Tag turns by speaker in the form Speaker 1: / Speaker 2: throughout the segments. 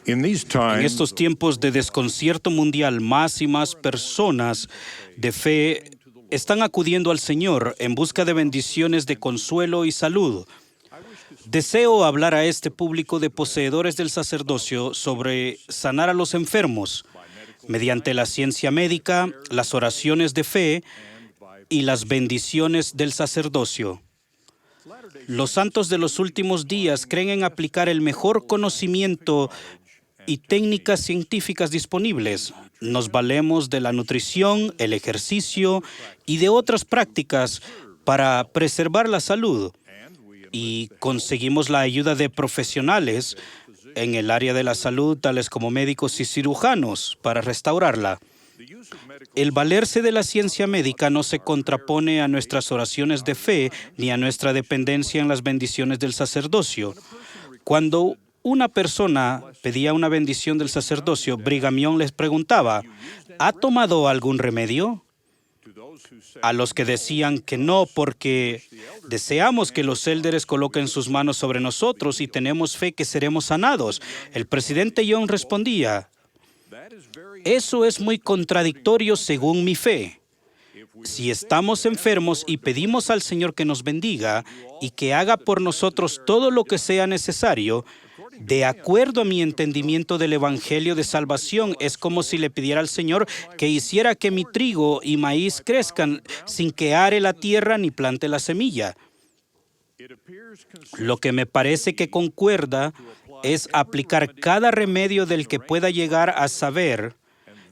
Speaker 1: In these
Speaker 2: En
Speaker 1: times,
Speaker 2: estos tiempos de desconcierto mundial, más y más personas de fe están acudiendo al Señor en busca de bendiciones de consuelo y salud. Deseo hablar a este público de poseedores del sacerdocio sobre sanar a los enfermos mediante la ciencia médica, las oraciones de fe y las bendiciones del sacerdocio. Los santos de los últimos días creen en aplicar el mejor conocimiento y técnicas científicas disponibles. Nos valemos de la nutrición, el ejercicio y de otras prácticas para preservar la salud. Y conseguimos la ayuda de profesionales en el área de la salud, tales como médicos y cirujanos, para restaurarla. El valerse de la ciencia médica no se contrapone a nuestras oraciones de fe ni a nuestra dependencia en las bendiciones del sacerdocio. Cuando una persona pedía una bendición del sacerdocio, Brigham Young les preguntaba, ¿ha tomado algún remedio? A los que decían que no, porque deseamos que los élderes coloquen sus manos sobre nosotros y tenemos fe que seremos sanados. El presidente Young respondía, eso es muy contradictorio según mi fe. Si estamos enfermos y pedimos al Señor que nos bendiga y que haga por nosotros todo lo que sea necesario, de acuerdo a mi entendimiento del Evangelio de Salvación, es como si le pidiera al Señor que hiciera que mi trigo y maíz crezcan sin que are la tierra ni plante la semilla. Lo que me parece que concuerda es aplicar cada remedio del que pueda llegar a saber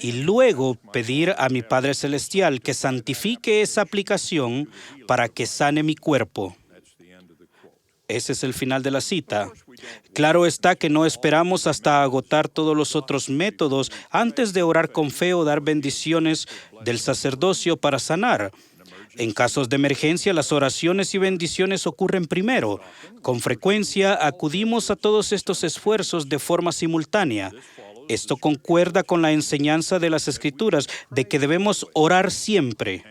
Speaker 2: y luego pedir a mi Padre Celestial que santifique esa aplicación para que sane mi cuerpo. Ese es el final de la cita. Claro está que no esperamos hasta agotar todos los otros métodos antes de orar con fe o dar bendiciones del sacerdocio para sanar. En casos de emergencia, las oraciones y bendiciones ocurren primero. Con frecuencia acudimos a todos estos esfuerzos de forma simultánea. Esto concuerda con la enseñanza de las Escrituras de que debemos orar siempre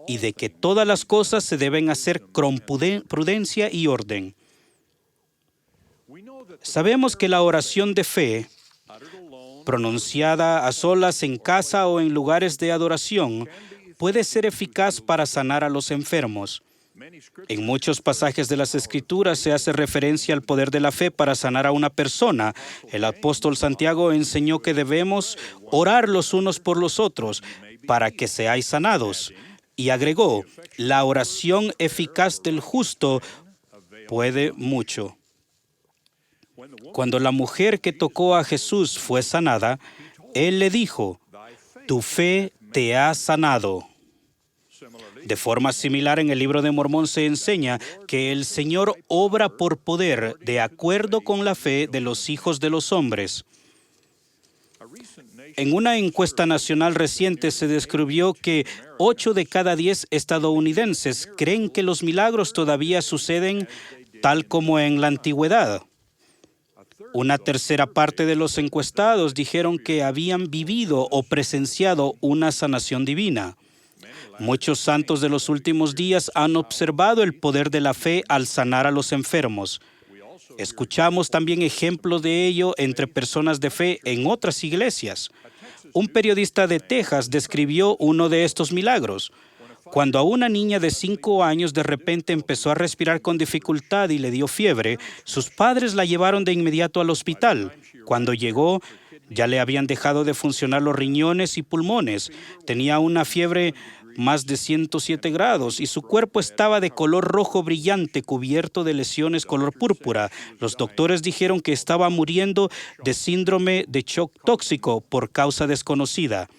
Speaker 2: y de que todas las cosas se deben hacer con prudencia y orden. Sabemos que la oración de fe, pronunciada a solas en casa o en lugares de adoración, puede ser eficaz para sanar a los enfermos. En muchos pasajes de las Escrituras se hace referencia al poder de la fe para sanar a una persona. El apóstol Santiago enseñó que debemos orar los unos por los otros para que seáis sanados. Y agregó, la oración eficaz del justo puede mucho. Cuando la mujer que tocó a Jesús fue sanada, Él le dijo, tu fe te ha sanado. De forma similar, en el Libro de Mormón se enseña que el Señor obra por poder de acuerdo con la fe de los hijos de los hombres. En una encuesta nacional reciente se descubrió que 8 de cada 10 estadounidenses creen que los milagros todavía suceden tal como en la antigüedad. Una tercera parte de los encuestados dijeron que habían vivido o presenciado una sanación divina. Muchos santos de los últimos días han observado el poder de la fe al sanar a los enfermos. Escuchamos también ejemplos de ello entre personas de fe en otras iglesias. Un periodista de Texas describió uno de estos milagros. Cuando a una niña de 5 años de repente empezó a respirar con dificultad y le dio fiebre, sus padres la llevaron de inmediato al hospital. Cuando llegó, ya le habían dejado de funcionar los riñones y pulmones. Tenía una fiebre más de 107 grados y su cuerpo estaba de color rojo brillante, cubierto de lesiones color púrpura. Los doctores dijeron que estaba muriendo de síndrome de shock tóxico por causa desconocida.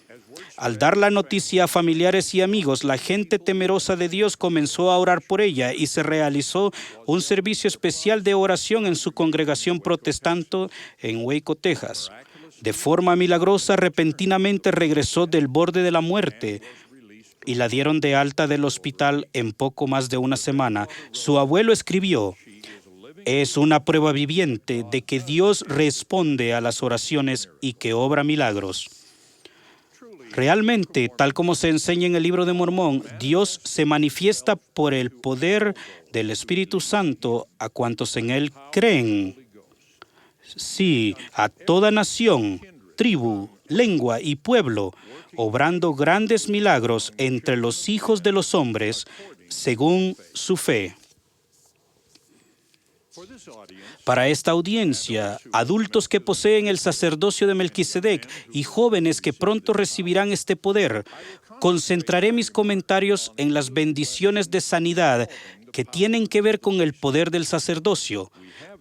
Speaker 2: Al dar la noticia a familiares y amigos, la gente temerosa de Dios comenzó a orar por ella y se realizó un servicio especial de oración en su congregación protestante en Waco, Texas. De forma milagrosa, repentinamente regresó del borde de la muerte y la dieron de alta del hospital en poco más de una semana. Su abuelo escribió, es una prueba viviente de que Dios responde a las oraciones y que obra milagros. Realmente, tal como se enseña en el Libro de Mormón, Dios se manifiesta por el poder del Espíritu Santo a cuantos en Él creen. Sí, a toda nación, tribu, lengua y pueblo, obrando grandes milagros entre los hijos de los hombres, según su fe. Para esta audiencia, adultos que poseen el sacerdocio de Melquisedec y jóvenes que pronto recibirán este poder, concentraré mis comentarios en las bendiciones de sanidad que tienen que ver con el poder del sacerdocio.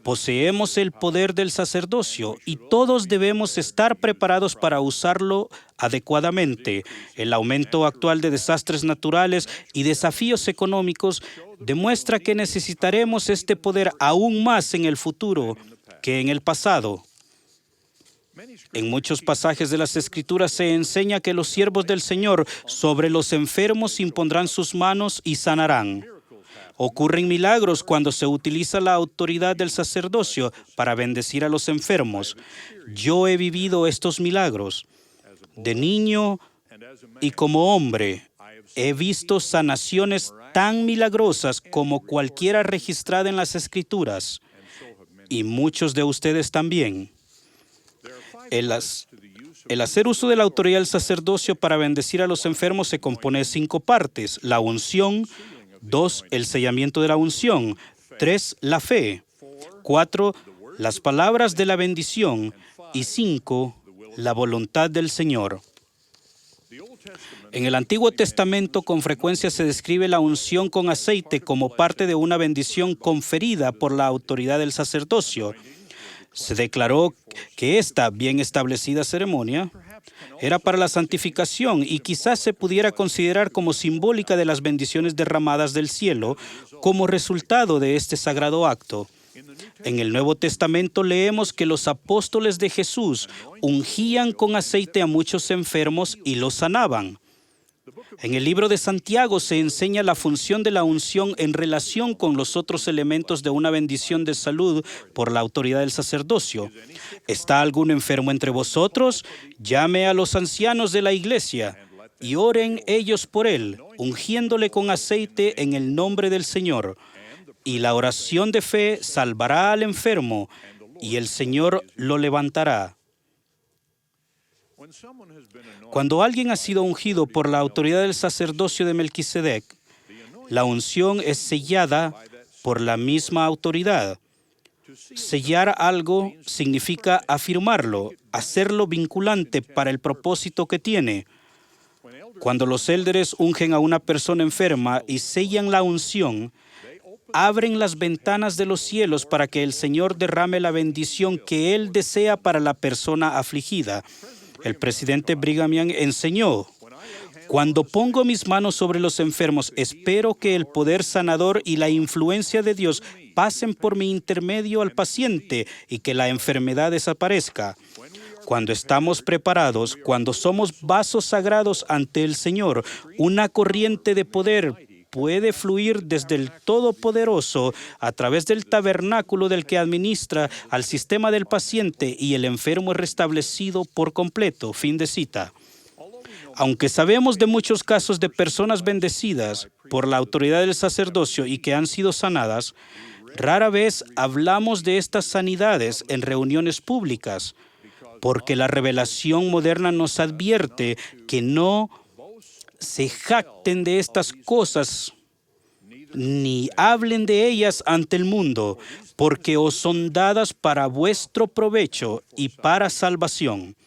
Speaker 2: Poseemos el poder del sacerdocio y todos debemos estar preparados para usarlo adecuadamente. El aumento actual de desastres naturales y desafíos económicos demuestra que necesitaremos este poder aún más en el futuro que en el pasado. En muchos pasajes de las Escrituras se enseña que los siervos del Señor sobre los enfermos impondrán sus manos y sanarán. Ocurren milagros cuando se utiliza la autoridad del sacerdocio para bendecir a los enfermos. Yo he vivido estos milagros. De niño y como hombre, he visto sanaciones tan milagrosas como cualquiera registrada en las Escrituras. Y muchos de ustedes también. El hacer uso de la autoridad del sacerdocio para bendecir a los enfermos se compone de 5 partes. La unción. 2, el sellamiento de la unción. 3, la fe. 4, las palabras de la bendición. Y 5, la voluntad del Señor. En el Antiguo Testamento con frecuencia se describe la unción con aceite como parte de una bendición conferida por la autoridad del sacerdocio. Se declaró que esta bien establecida ceremonia era para la santificación y quizás se pudiera considerar como simbólica de las bendiciones derramadas del cielo como resultado de este sagrado acto. En el Nuevo Testamento leemos que los apóstoles de Jesús ungían con aceite a muchos enfermos y los sanaban. En el libro de Santiago se enseña la función de la unción en relación con los otros elementos de una bendición de salud por la autoridad del sacerdocio. ¿Está algún enfermo entre vosotros? Llame a los ancianos de la iglesia y oren ellos por él, ungiéndole con aceite en el nombre del Señor. Y la oración de fe salvará al enfermo y el Señor lo levantará. Cuando alguien ha sido ungido por la autoridad del sacerdocio de Melquisedec, la unción es sellada por la misma autoridad. Sellar algo significa afirmarlo, hacerlo vinculante para el propósito que tiene. Cuando los élderes ungen a una persona enferma y sellan la unción, abren las ventanas de los cielos para que el Señor derrame la bendición que Él desea para la persona afligida. El presidente Brigham Young enseñó: cuando pongo mis manos sobre los enfermos, espero que el poder sanador y la influencia de Dios pasen por mi intermedio al paciente y que la enfermedad desaparezca. Cuando estamos preparados, cuando somos vasos sagrados ante el Señor, una corriente de poder puede fluir desde el Todopoderoso a través del tabernáculo del que administra al sistema del paciente y el enfermo es restablecido por completo. Fin de cita. Aunque sabemos de muchos casos de personas bendecidas por la autoridad del sacerdocio y que han sido sanadas, rara vez hablamos de estas sanidades en reuniones públicas, porque la revelación moderna nos advierte que no se jacten de estas cosas ni hablen de ellas ante el mundo, porque os son dadas para vuestro provecho y para salvación.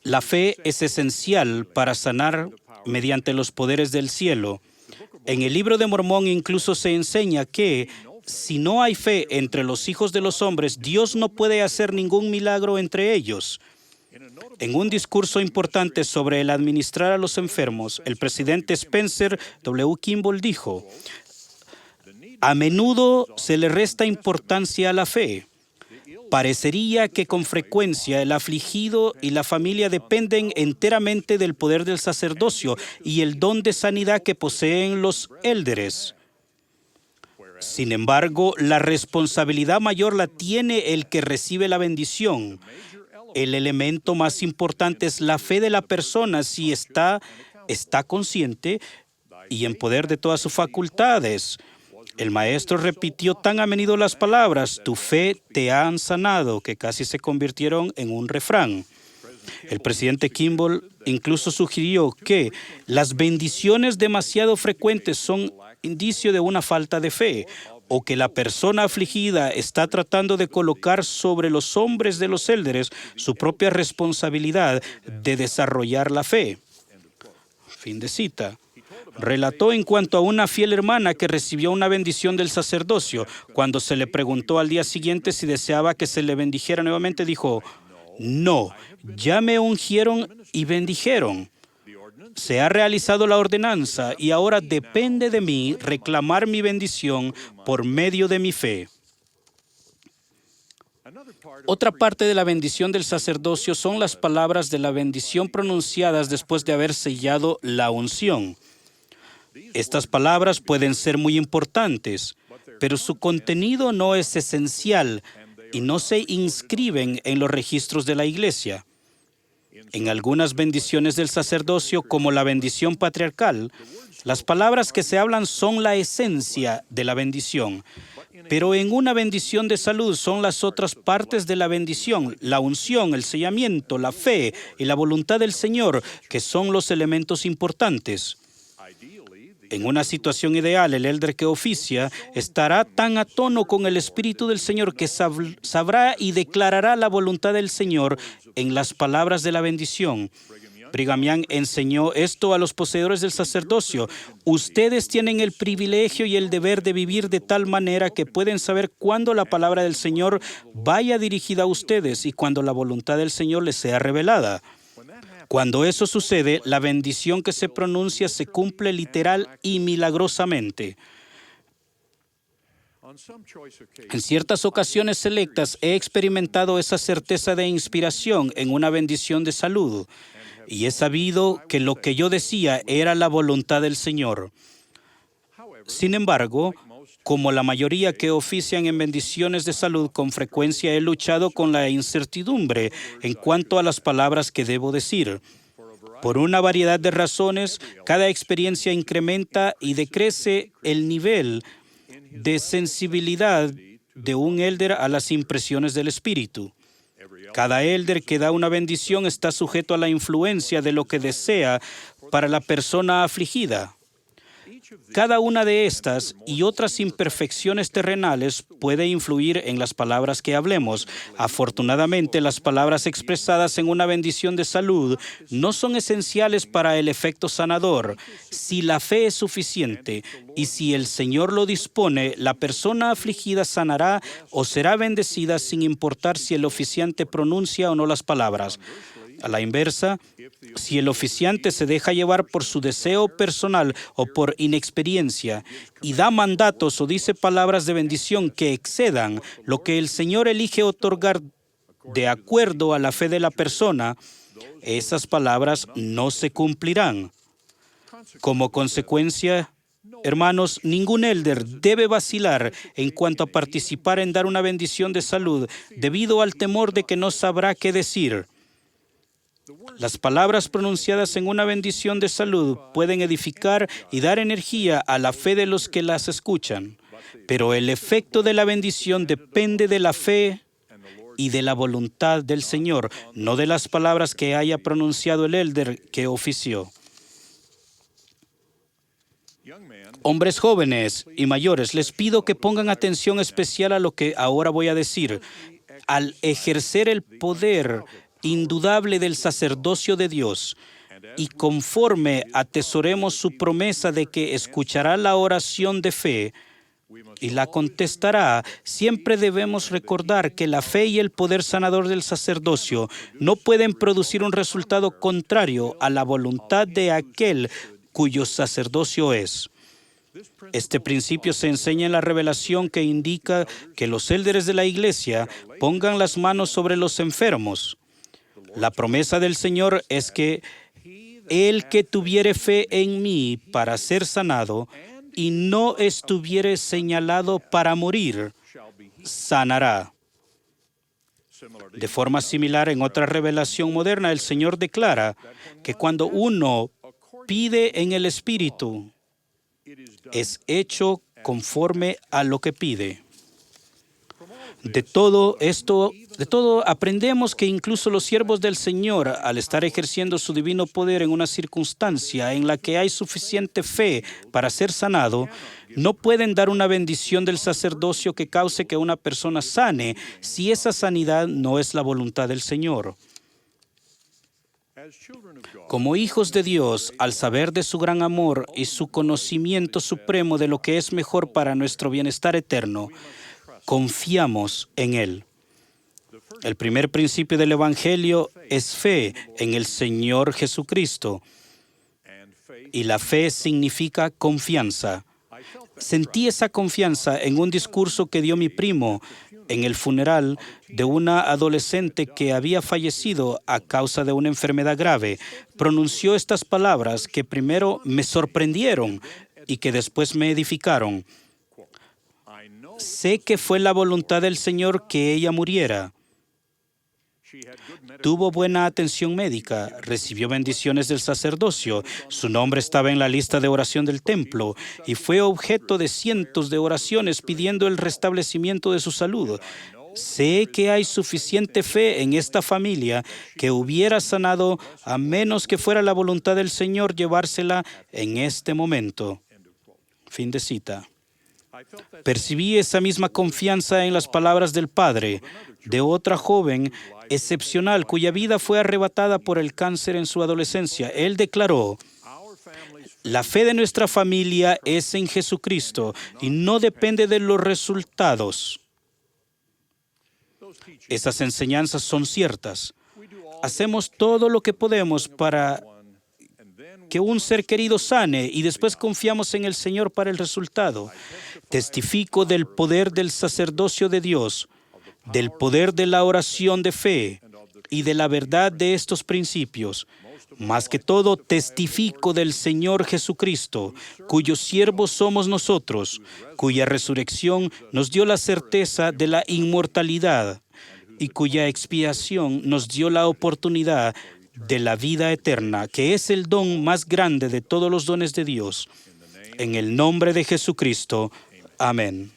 Speaker 2: La fe es esencial para sanar mediante los poderes del cielo. En el libro de Mormón incluso se enseña que si no hay fe entre los hijos de los hombres, Dios no puede hacer ningún milagro entre ellos. En un discurso importante sobre el administrar a los enfermos, el presidente Spencer W. Kimball dijo: a menudo se le resta importancia a la fe. Parecería que con frecuencia el afligido y la familia dependen enteramente del poder del sacerdocio y el don de sanidad que poseen los élderes. Sin embargo, la responsabilidad mayor la tiene el que recibe la bendición. El elemento más importante es la fe de la persona si está consciente y en poder de todas sus facultades. El maestro repitió tan a menudo las palabras, tu fe te han sanado, que casi se convirtieron en un refrán. El presidente Kimball incluso sugirió que las bendiciones demasiado frecuentes son indicio de una falta de fe, o que la persona afligida está tratando de colocar sobre los hombres de los élderes su propia responsabilidad de desarrollar la fe. Fin de cita. Relató en cuanto a una fiel hermana que recibió una bendición del sacerdocio. Cuando se le preguntó al día siguiente si deseaba que se le bendijera nuevamente, dijo, no, ya me ungieron y bendijeron. Se ha realizado la ordenanza y ahora depende de mí reclamar mi bendición por medio de mi fe. Otra parte de la bendición del sacerdocio son las palabras de la bendición pronunciadas después de haber sellado la unción. Estas palabras pueden ser muy importantes, pero su contenido no es esencial y no se inscriben en los registros de la Iglesia. En algunas bendiciones del sacerdocio, como la bendición patriarcal, las palabras que se hablan son la esencia de la bendición. Pero en una bendición de salud son las otras partes de la bendición, la unción, el sellamiento, la fe y la voluntad del Señor, que son los elementos importantes. En una situación ideal, el elder que oficia estará tan a tono con el Espíritu del Señor que sabrá y declarará la voluntad del Señor en las palabras de la bendición. Brigham Young enseñó esto a los poseedores del sacerdocio. Ustedes tienen el privilegio y el deber de vivir de tal manera que pueden saber cuándo la palabra del Señor vaya dirigida a ustedes y cuándo la voluntad del Señor les sea revelada. Cuando eso sucede, la bendición que se pronuncia se cumple literal y milagrosamente. En ciertas ocasiones selectas he experimentado esa certeza de inspiración en una bendición de salud y he sabido que lo que yo decía era la voluntad del Señor. Sin embargo, como la mayoría que ofician en bendiciones de salud, con frecuencia he luchado con la incertidumbre en cuanto a las palabras que debo decir. Por una variedad de razones, cada experiencia incrementa y decrece el nivel de sensibilidad de un elder a las impresiones del Espíritu. Cada elder que da una bendición está sujeto a la influencia de lo que desea para la persona afligida. Cada una de estas y otras imperfecciones terrenales puede influir en las palabras que hablemos. Afortunadamente, las palabras expresadas en una bendición de salud no son esenciales para el efecto sanador. Si la fe es suficiente y si el Señor lo dispone, la persona afligida sanará o será bendecida sin importar si el oficiante pronuncia o no las palabras. A la inversa, si el oficiante se deja llevar por su deseo personal o por inexperiencia y da mandatos o dice palabras de bendición que excedan lo que el Señor elige otorgar de acuerdo a la fe de la persona, esas palabras no se cumplirán. Como consecuencia, hermanos, ningún elder debe vacilar en cuanto a participar en dar una bendición de salud debido al temor de que no sabrá qué decir. Las palabras pronunciadas en una bendición de salud pueden edificar y dar energía a la fe de los que las escuchan, pero el efecto de la bendición depende de la fe y de la voluntad del Señor, no de las palabras que haya pronunciado el elder que ofició. Hombres jóvenes y mayores, les pido que pongan atención especial a lo que ahora voy a decir. Al ejercer el poder indudable del sacerdocio de Dios y conforme atesoremos su promesa de que escuchará la oración de fe y la contestará, siempre debemos recordar que la fe y el poder sanador del sacerdocio no pueden producir un resultado contrario a la voluntad de aquel cuyo sacerdocio es. Este principio se enseña en la revelación que indica que los élderes de la Iglesia pongan las manos sobre los enfermos. La promesa del Señor es que el que tuviere fe en mí para ser sanado y no estuviere señalado para morir, sanará. De forma similar, en otra revelación moderna, el Señor declara que cuando uno pide en el Espíritu, es hecho conforme a lo que pide. De todo aprendemos que incluso los siervos del Señor, al estar ejerciendo su divino poder en una circunstancia en la que hay suficiente fe para ser sanado, no pueden dar una bendición del sacerdocio que cause que una persona sane si esa sanidad no es la voluntad del Señor. Como hijos de Dios, al saber de su gran amor y su conocimiento supremo de lo que es mejor para nuestro bienestar eterno, confiamos en Él. El primer principio del Evangelio es fe en el Señor Jesucristo. Y la fe significa confianza. Sentí esa confianza en un discurso que dio mi primo en el funeral de una adolescente que había fallecido a causa de una enfermedad grave. Pronunció estas palabras que primero me sorprendieron y que después me edificaron. Sé que fue la voluntad del Señor que ella muriera. Tuvo buena atención médica, recibió bendiciones del sacerdocio, su nombre estaba en la lista de oración del templo y fue objeto de cientos de oraciones pidiendo el restablecimiento de su salud. Sé que hay suficiente fe en esta familia que hubiera sanado a menos que fuera la voluntad del Señor llevársela en este momento. Fin de cita. Percibí esa misma confianza en las palabras del padre de otra joven excepcional cuya vida fue arrebatada por el cáncer en su adolescencia. Él declaró: la fe de nuestra familia es en Jesucristo y no depende de los resultados. Esas enseñanzas son ciertas. Hacemos todo lo que podemos para que un ser querido sane y después confiamos en el Señor para el resultado. Testifico del poder del sacerdocio de Dios, del poder de la oración de fe y de la verdad de estos principios. Más que todo, testifico del Señor Jesucristo, cuyos siervos somos nosotros, cuya resurrección nos dio la certeza de la inmortalidad y cuya expiación nos dio la oportunidad de la vida eterna, que es el don más grande de todos los dones de Dios. En el nombre de Jesucristo. Amén.